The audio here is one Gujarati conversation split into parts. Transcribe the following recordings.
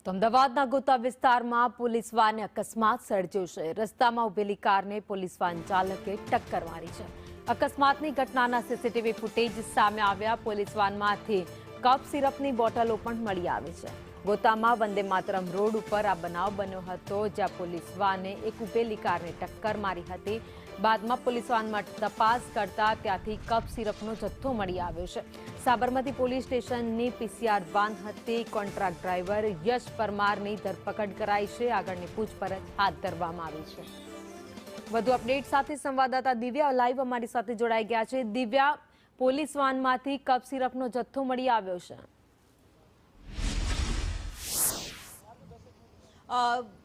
તો અમદાવાદના ગોતા વિસ્તારમાં પોલીસ વાને અકસ્માત સર્જ્યો છે. રસ્તામાં ઉભેલી કારને પોલીસ વાન ચાલકે ટક્કર મારી છે. અકસ્માતની ઘટનાના સીસીટીવી ફૂટેજ સામે આવ્યા. પોલીસ વાનમાંથી કપ સિરપની બોટલો પણ મળી આવી છે. ગોતામાં વંદે માતરમ રોડ ઉપર આ બનાવ બન્યો હતો, જ્યાં પોલીસ વાને એક ઉભેલી કારને ટક્કર મારી હતી. બાદમાં પોલીસ વાનમાં તપાસ કરતા ત્યાંથી કપ સિરપનો જથ્થો મળી આવ્યો છે. સાબરમતી પોલીસ સ્ટેશનની પીસીઆર વાન હતી. કોન્ટ્રાક્ટ ડ્રાઈવર યશ પરમારની ધરપકડ કરાઈ છે. આગળની પૂછપરછ હાથ ધરવામાં આવી છે. વધુ અપડેટ સાથે સંવાદદાતા દિવ્યા લાઈવ અમારી સાથે જોડાઈ ગયા છે. દિવ્યા, પોલીસ વાનમાંથી કપ સિરપનો જથ્થો મળી આવ્યો છે.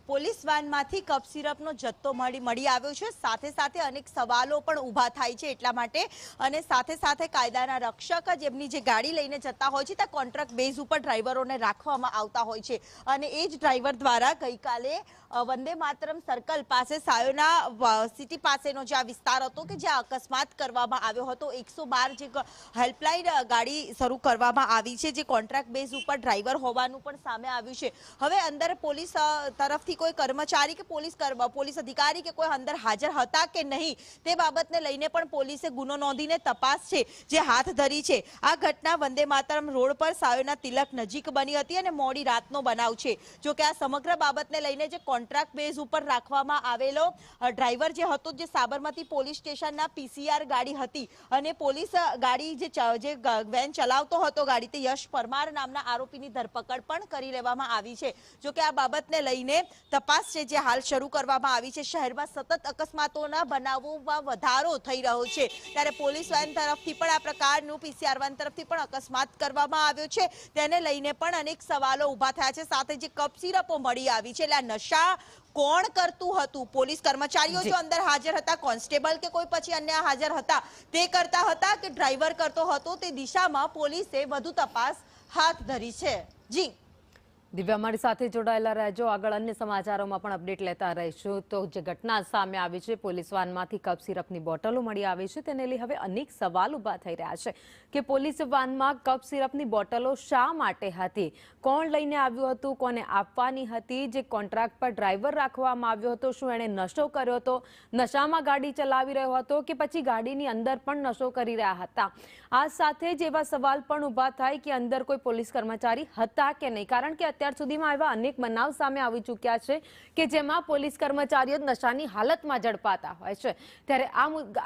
પોલીસ વાનમાંથી કપ સિરપનો જથ્થો મળી આવ્યો છે. સાથે સાથે અનેક સવાલો પણ ઊભા થાય છે એટલા માટે, અને સાથે સાથે કાયદાના રક્ષક જ એમની જે ગાડી લઈને જતા હોય છે ત્યાં કોન્ટ્રાક્ટ બેઝ ઉપર ડ્રાઈવરોને રાખવામાં આવતા હોય છે. અને એ જ ડ્રાઈવર દ્વારા ગઈકાલે વંદે માતરમ સર્કલ પાસે સાયોના સિટી પાસેનો જે આ વિસ્તાર હતો કે જ્યાં અકસ્માત કરવામાં આવ્યો હતો, 112 જે હેલ્પલાઇન ગાડી શરૂ કરવામાં આવી છે, જે કોન્ટ્રાક્ટ બેઝ ઉપર ડ્રાઈવર હોવાનું પણ સામે આવ્યું છે. હવે અંદર પોલીસ તરફથી કોઈ કર્મચારી કે પોલીસ અધિકારી કે કોઈ અંદર હાજર હતા કે નહીં તે બાબતને લઈને પણ પોલીસે ગુનો નોંધીને તપાસ છે જે હાથ ધરી છે. આ ઘટના વંદે માતરમ રોડ પર સાયોના તિલક નજીક બની હતી અને મોડી રાતનો બનાવ છે. જો કે આ સમગ્ર બાબતને લઈને જે કોન્ટ્રાક્ટ બેઝ ઉપર રાખવામાં આવેલો ડ્રાઈવર જે હતો, જે સાબરમતી પોલીસ સ્ટેશનના પીસીઆર ગાડી હતી, અને પોલીસ ગાડી જે વેન ચલાવતો હતો ગાડી, તે યશ પરમાર નામના આરોપીની ધરપકડ પણ કરી લેવામાં આવી છે. જો કે આ બાબતને લઈને તપાસ છે જે હાલ શરૂ કરવામાં આવી છે. શહેરમાં સતત અકસ્માતોના બનાવોમાં વધારો થઈ રહ્યો છે, ત્યારે પોલીસ વાન તરફથી પણ આ પ્રકારનું પીસીઆર વાન તરફથી પણ અકસ્માત કરવામાં આવ્યો છે. તેને લઈને પણ અનેક સવાલો ઊભા થયા છે. સાથે જે કપ સિરપો મળી આવી છે, એટલે આ નશા કોણ કરતું હતું? પોલીસ કર્મચારીઓ જો અંદર હાજર હતા, કોન્સ્ટેબલ કે કોઈ પછી અન્ય હાજર હતા, તે કરતા હતા કે ડ્રાઈવર કરતો હતો, તે દિશામાં પોલીસે વધુ તપાસ હાથ ધરી છે. જી દિવ્યા, અમારી સાથે જોડાયેલા રહેજો. આગળ અન્ય સમાચારોમાં પણ અપડેટ લેતા રહીશું. તો જે ઘટના સામે આવી છે, પોલીસ વાનમાંથી કપ સિરપની બોટલો મળી આવી છે, તેને લઈ હવે અનેક સવાલ ઊભા થઈ રહ્યા છે કે પોલીસ વાનમાં કપ સિરપની બોટલો શા માટે હતી, કોણ લઈને આવ્યું હતું, કોને આપવાની હતી, જે કોન્ટ્રાક્ટ પર ડ્રાઈવર રાખવામાં આવ્યો હતો, શું એણે નશો કર્યો હતો, નશામાં ગાડી ચલાવી રહ્યો હતો કે પછી ગાડીની અંદર પણ નશો કરી રહ્યા હતા. આ સાથે જ એવા સવાલ પણ ઊભા થાય કે અંદર કોઈ પોલીસ કર્મચારી હતા કે નહીં, કારણ કે અત્યાર સુધીમાં એવા અનેક બનાવ સામે આવી ચૂક્યા છે કે જેમાં પોલીસ કર્મચારીઓ નશાની હાલતમાં ઝડપાતા હોય છે. ત્યારે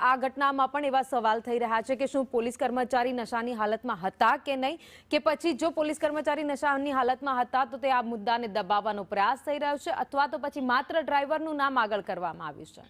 આ ઘટનામાં પણ એવા સવાલ થઈ રહ્યા છે કે શું પોલીસ કર્મચારી નશાની હાલતમાં હતા કે નહીં, કે પછી જો પોલીસ કર્મચારી નશાની હાલતમાં હતા તો તે આ મુદ્દાને દબાવવાનો પ્રયાસ થઈ રહ્યો છે, અથવા તો પછી માત્ર ડ્રાઈવરનું નામ આગળ કરવામાં આવ્યું છે.